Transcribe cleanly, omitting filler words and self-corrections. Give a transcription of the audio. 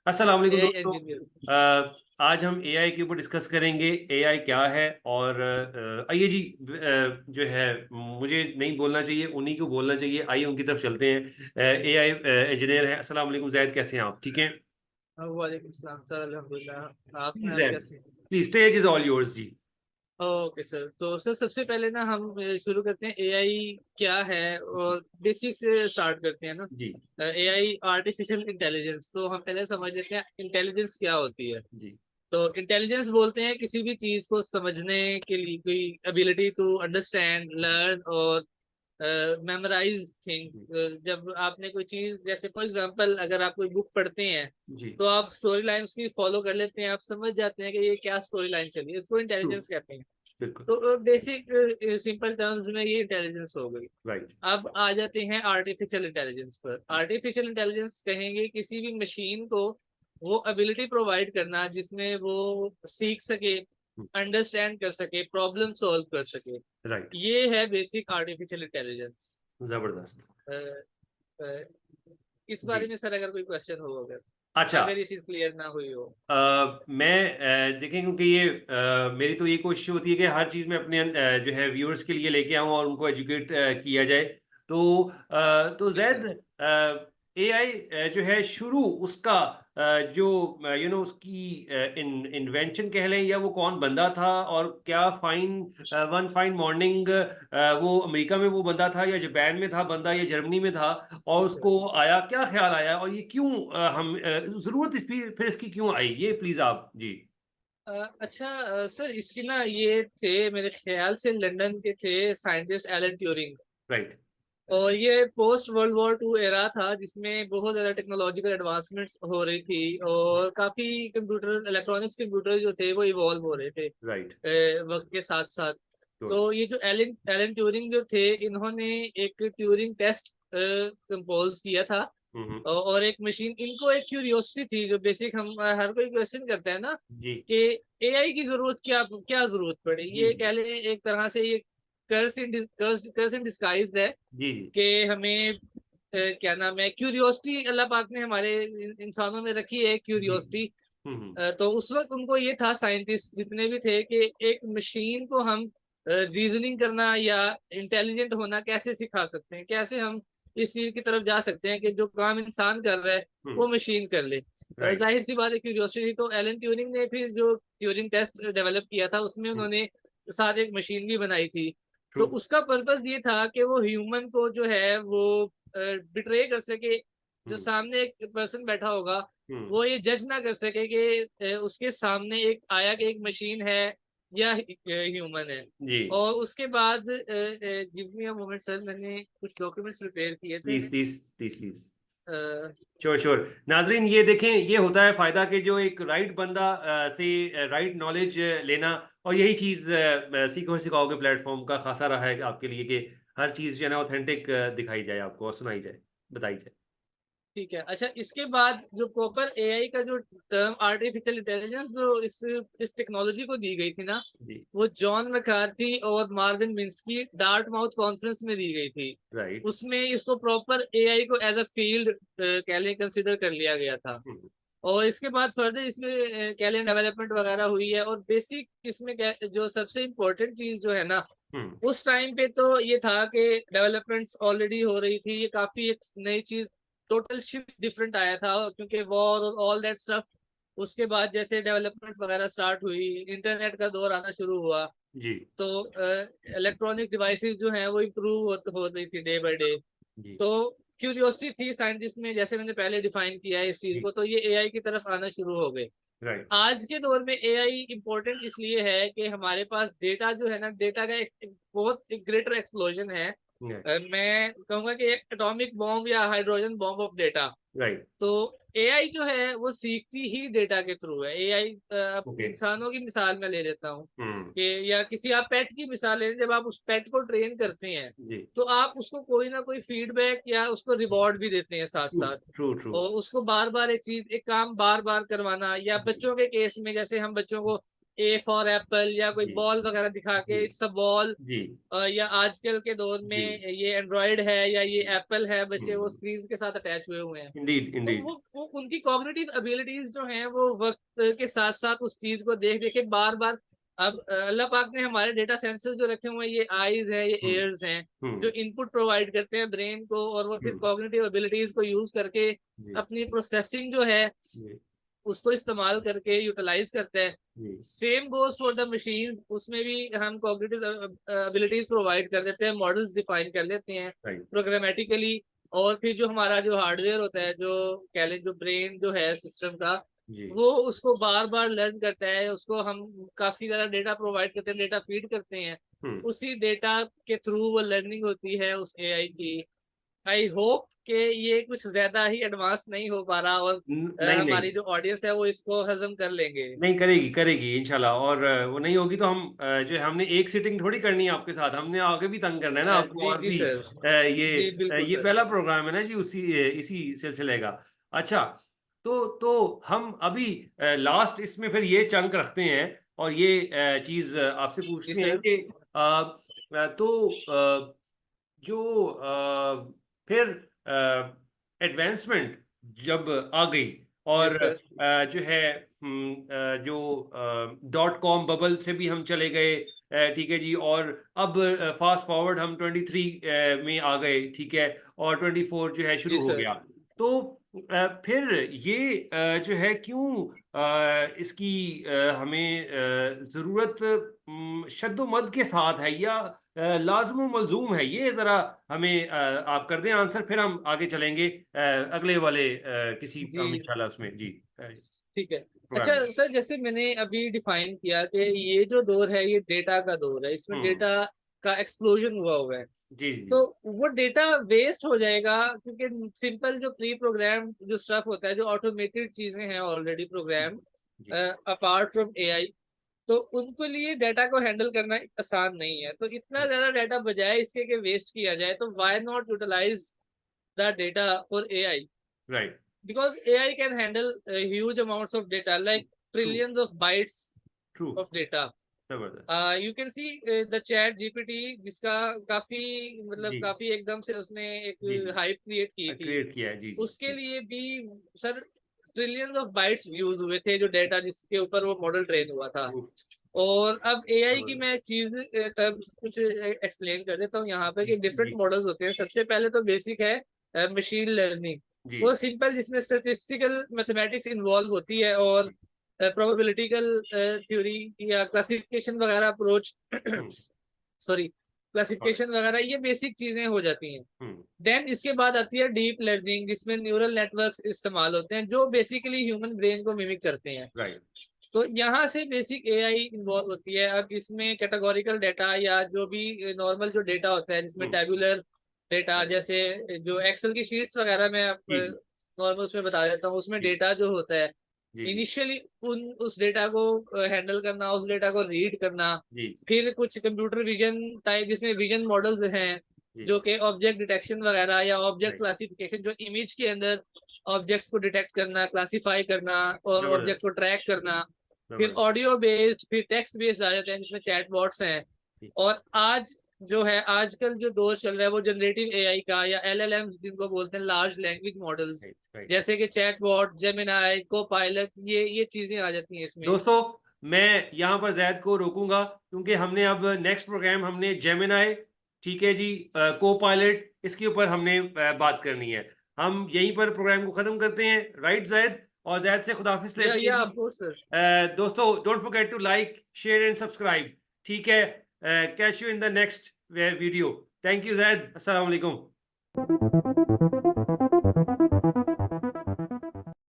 अस्सलाम वालेकुम एआई दोस्तों। इंजीनियर। आज हम एआई के ऊपर डिस्कस करेंगे। एआई क्या है? और आइए जी, जो है मुझे नहीं बोलना चाहिए, उन्हीं को बोलना चाहिए। आइए उनकी तरफ चलते हैं। एआई इंजीनियर है। अस्सलाम वालेकुम जैद, कैसे हैं आप? ठीक हैं? वालेकुम सलाम सर, अल्हम्दुलिल्लाह। प्लीज आप जैद, कैसे हैं? Please, stage is all yours जी। ओके सर, तो सर सबसे पहले ना हम शुरू करते हैं एआई क्या है, जी और बेसिक से स्टार्ट करते हैं ना। जी एआई आर्टिफिशियल इंटेलिजेंस, तो हम पहले समझ लेते हैं इंटेलिजेंस क्या होती है। जी। तो इंटेलिजेंस बोलते हैं किसी भी चीज को समझने के लिए कोई एबिलिटी टू अंडरस्टैंड, लर्न और मेमोराइज थिंग। जब आपने कोई चीज, जैसे फॉर एग्जांपल अगर आप कोई बुक पढ़ते हैं जी। तो आप स्टोरी लाइन उसकी फॉलो कर लेते हैं, आप समझ जाते हैं कि ये क्या स्टोरी लाइन चली है, इसको ट्रू। इंटेलिजेंस कहते हैं। बिल्कुल। तो बेसिक सिंपल टर्म्स में ये इंटेलिजेंस हो गई। राइट। अब आ जाते हैं आर्टिफिशियल इंटेलिजेंस पर। आर्टिफिशियल इंटेलिजेंस कहेंगे किसी भी मशीन को वो एबिलिटी प्रोवाइड करना जिसमें वो सीख सके, अंडरस्टैंड कर सके, प्रॉब्लम सॉल्व कर सके। राइट। ये है बेसिक आर्टिफिशियल इंटेलिजेंस। जबरदस्त। इस बारे जी। में सर अगर कोई क्वेश्चन हो, अगर अच्छा। अगर ये चीज क्लियर ना हुई हो। मैं देखें, क्योंकि ये मेरी तो ये कोशिश होती है कि हर चीज़ में अपने जो है व्यूअर्स के लिए लेके आऊँ और उनको एजुकेट किया जाए। तो जी सर। जैद, एआई जो है शुरू उसका, जो उसकी इन्वेंशन कह लें, या वो कौन बंदा था, और क्या वन फाइन मॉर्निंग वो अमेरिका में वो बंदा था, या जापान में था बंदा, या जर्मनी में था, जी और सर। उसको आया क्या ख्याल आया, और ये क्यों जरूरत फिर इसकी क्यों आई? ये प्लीज आप जी। अच्छा, सर इसकी ना ये थे मेरे ख्याल से लंदन के थे साइंटिस्ट एलन ट्यूरिंग। राइट। और ये post world war two era था जिसमें बहुत ज्यादा टेक्नोलॉजिकल एडवांसमेंट्स हो रही थी, और काफी कंप्यूटर, इलेक्ट्रॉनिक्स कंप्यूटर जो थे वो इवॉल्व हो रहे थे राइट। वक्त के साथ साथ। श्योर। तो ये जो एलन एलन ट्यूरिंग जो थे, इन्होंने एक ट्यूरिंग टेस्ट कंपोज किया था। हम्म। और एक मशीन, इनको एक क्यूरियोसिटी थी, जो बेसिक हम हर कोई क्वेश्चन करता है ना जी कि एआई की जरूरत क्या क्या जरूरत पड़ी। जी ये जी कह लें एक तरह से ये कर्स इन डिस्गाइज है जी जी। कि हमें क्या नाम है, क्यूरियोसिटी अल्लाह पाक ने हमारे इंसानों में रखी है, जी। क्यूरियोसिटी। हम्म। तो उस वक्त उनको ये था, साइंटिस्ट जितने भी थे, कि एक मशीन को हम रीजनिंग करना या इंटेलिजेंट होना कैसे सिखा सकते हैं, कैसे हम इस चीज की तरफ जा सकते हैं कि जो काम इंसान कर रहा है वो मशीन कर ले। राइट। जाहिर सी बात है क्यूरियोसिटी। तो एलन ट्यूरिंग ने फिर जो ट्यूरिंग टेस्ट डेवलप किया था उसमें उन्होंने साथ एक मशीन भी बनाई थी। तो ट्रू। उसका पर्पस ये था कि वो ह्यूमन को जो है वो बिट्रे कर सके। जो हम्म सामने एक पर्सन बैठा होगा हम्म। वो ये जज ना कर सके कि उसके सामने एक आया कि एक मशीन है या ह्यूमन है। जी। और उसके बाद give me a moment sir, मैंने कुछ डॉक्यूमेंट्स प्रिपेयर किए थे। Please please please please. A, sure sure. नाजरीन, ये देखें, ये होता है फायदा कि जो एक राइट बंदा से राइट नॉलेज लेना, और यही चीज़ सीखो सिखाओगे प्लेटफॉर्म का खासा रहा है आपके लिए, कि हर चीज़ जो है ना ऑथेंटिक दिखाई जाए आपको, और सुनाई जाए, बताई जाए। ठीक है। अच्छा, इसके बाद जो प्रॉपर एआई का जो टर्म आर्टिफिशियल इंटेलिजेंस जो इस टेक्नोलॉजी को दी गई थी ना, जी। वो जॉन मैकार्थी और Marvin Minsky dart mouth conference में दी गई थी। राइट। उसमें इसको प्रॉपर एआई को एज अ फील्ड कह लें कंसिडर कर लिया गया था। और इसके बाद फर्दर इसमें कह लें डेवलपमेंट वगैरह हुई है। और बेसिक इसमें जो सबसे इम्पोर्टेंट चीज जो है ना, हम्म। उस टाइम पे तो ये था कि डेवलपमेंट्स ऑलरेडी हो रही थी, ये काफी एक नई चीज, टोटल शिफ्ट डिफरेंट आया था क्योंकि वॉर और ऑल दैट स्टफ। उसके बाद जैसे डेवलपमेंट वगैरह स्टार्ट हुई, इंटरनेट का दौर आना शुरू हुआ। जी तो इलेक्ट्रॉनिक डिवाइसेस जो हैं वो इम्प्रूव हो रही थी डे बाय डे। जी तो क्यूरियोसिटी थी साइंटिस्ट में, जैसे मैंने पहले डिफाइन किया है इस चीज जी। को, तो ये एआई की तरफ आना शुरू हो गए। राइट। आज के दौर में एआई इंपॉर्टेंट इसलिए है कि हमारे पास डेटा जो है ना, डेटा का एक बहुत एक ग्रेटर एक्सप्लोजन है। मैं कहूंगा कि एक एटॉमिक बॉम्ब या hydrogen bomb of data. Right. तो एआई जो है वो सीखती ही डेटा के थ्रू है। AI okay. इंसानों की मिसाल मैं ले लेता हूँ हम्म। कि, या किसी आप पेट की मिसाल ले, जब आप उस पेट को ट्रेन करते हैं जी। तो आप उसको कोई ना कोई फीडबैक या उसको रिवॉर्ड भी देते हैं साथ ट्रू साथ। True true. और उसको बार बार एक चीज, एक काम बार बार करवाना, या बच्चों के केस में जैसे हम बच्चों को ए फॉर एप्पल या कोई जी बॉल वगैरह दिखा के जी इट्स अ बॉल, जी या आजकल के दौर में जी ये एंड्रॉयड है या ये एप्पल है, बच्चे वो स्क्रीन के साथ अटैच हुए हुए हैं। इंडीड तो इंडीड। वो उनकी कॉग्निटिव एबिलिटीज जो हैं वो वक्त के साथ साथ उस चीज को देख देख के बार बार, अब अल्लाह पाक ने हमारे डेटा सेंसर्स जो रखे हुए हैं, ये आईज हैं, ये हम्म एयर्स हैं, जो हम्म इनपुट प्रोवाइड करते हैं ब्रेन को, और वो फिर हम्म कॉग्निटिव एबिलिटीज को यूज करके जी अपनी प्रोसेसिंग जो है जी उसको इस्तेमाल करके यूटिलाइज करता है। जी same goes for the machine, उसमें भी हम कॉग्निटिव एबिलिटीज प्रोवाइड कर देते हैं, मॉडल्स डिफाइन कर देते हैं राइट प्रोग्रामेटिकली। और फिर जो हमारा जो हार्डवेयर होता है, जो कह लें जो ब्रेन जो है सिस्टम का, जी वो उसको बार बार लर्न करता है, उसको हम काफी ज्यादा डेटा प्रोवाइड करते हैं, डेटा फीड करते हैं, हम्म उसी डेटा के थ्रू वो लर्निंग होती है उस एआई की। आई होप कि ये कुछ ज्यादा ही एडवांस नहीं हो पा रहा, और नहीं नहीं हमारी जो ऑडियंस है वो इसको हजम कर लेंगे। नहीं, करेगी करेगी इंशाल्लाह। और वो नहीं होगी तो हम जो है, हमने एक सीटिंग थोड़ी करनी है आपके साथ, हमने आगे भी तंग करना है ना आपको जी और जी भी। सर। जी बिल्कुल ये सर। पहला प्रोग्राम है ना जी, उसी इसी सिलसिले का। अच्छा, तो हम अभी लास्ट इसमें फिर ये चंक रखते हैं और ये चीज आपसे जी पूछते हैं सर। कि जो फिर एडवांसमेंट जब आ गई जी और सर। जो है जो .com बबल से भी हम चले गए, ठीक है जी, और अब फास्ट फॉरवर्ड हम 23 में आ गए, ठीक है, और 24 जो है जी शुरू हो सर। गया। तो फिर ये जो है क्यों इसकी हमें ज़रूरत शद्दोमद के साथ है या लाजम मलजूम है, ये जरा हमें आप कर दें आंसर, फिर हम आगे चलेंगे अगले वाले किसी जी इंशाल्लाह उसमें जी ठीक है। अच्छा प्रोग्राम में। सर, जैसे मैंने अभी डिफाइन किया कि ये जो दौर है ये डेटा का दौर है, इसमें हम्म डेटा का एक्सप्लोजन हुआ हुआ है। जी जी तो वो डेटा वेस्ट हो जाएगा, क्योंकि सिंपल जो प्री प्रोग्राम जो स्टफ होता है, जो ऑटोमेटेड चीजें हैं ऑलरेडी प्रोग्राम, जी अपार्ट फ्रॉम एआई, तो उनके लिए डाटा को हैंडल करना आसान नहीं है। तो इतना ज्यादा डाटा बजाय इसके कि वेस्ट किया जाए, तो why not utilize the data for AI, right because AI can handle huge amounts of data, like true trillions of bytes true of data. जबरदस्त You can see the chat GPT, जिसका काफी मतलब जी काफी एकदम से उसने जी एक जी हाइप क्रिएट की थी। क्रिएट किया है जी जी उसके जी लिए भी sir trillions of bytes use हुए थे, जो डेटा जिसके ऊपर वो मॉडल ट्रेन हुआ था। उफ, और अब एआई की जबरदस्त मैं एक चीज टर्म्स कुछ एक्सप्लेन कर देता हूँ यहाँ पे, जी कि डिफरेंट जी मॉडल्स होते हैं। सबसे पहले तो बेसिक है मशीन लर्निंग, जी वो सिंपल, जिसमें स्टेटिस्टिकल मैथमेटिक्स इन्वॉल्व होती है, और प्रोबेबिलिटिकल थ्योरी या क्लासिफिकेशन वगैरह अप्रोच हम्म सॉरी sorry, क्लासिफिकेशन वगैरह, ये बेसिक चीजें हो जाती हैं। हम्म देन इसके बाद आती है डीप लर्निंग, जिसमें न्यूरल नेटवर्क्स इस्तेमाल होते हैं, जो बेसिकली ह्यूमन ब्रेन को मिमिक करते हैं। राइट तो यहाँ से बेसिक एआई इन्वॉल्व होती है। अब इसमें कैटेगोरिकल डेटा या जो भी नॉर्मल जो डेटा होता है, जिसमें हम्म टेबुलर डेटा, राइट जैसे जो एक्सेल की शीट्स वगैरह में आप जी जी नॉर्मल उसमें बता देता हूँ, उसमें जी डेटा जो होता है जी जी इनिशियली उन उस डेटा को हैंडल करना, उस डेटा को रीड करना, जी फिर कुछ कंप्यूटर विजन टाइप जिसमें विजन मॉडल्स हैं, जी जो कि ऑब्जेक्ट डिटेक्शन वगैरह या ऑब्जेक्ट राइट क्लासिफिकेशन, जो इमेज के अंदर ऑब्जेक्ट्स को डिटेक्ट करना, क्लासीफाई करना और ऑब्जेक्ट जबरदस्त को ट्रैक करना, फिर जबरदस्त ऑडियो बेस्ड, फिर टेक्स्ट बेस्ड आ जाते हैं, जिसमें चैट बॉट्स हैं। जी और आज जो है आजकल जो दौर चल रहा है वो जनरेटिव एआई का, या एलएलएम्स जिनको बोलते हैं, large language models, right right. जैसे कि चैट बॉट, जेमिनाई, को पायलट, ये चीजें आ जाती हैं इसमें। दोस्तों, मैं यहाँ पर जैद को रोकूंगा क्योंकि हमने अब नेक्स्ट प्रोग्राम हमने जेमिनाई, ठीक है जी, को पायलट, इसके ऊपर हमने बात करनी है। हम यहीं पर प्रोग्राम को ख़त्म करते हैं, राइट जैद? और जैद से खुदाफिज लेते हैं या जी। Of course sir. दोस्तों, don't forget to like share and subscribe, ठीक है? Catch you in the next video. Thank you Zaid, अस्सलाम वालेकुम।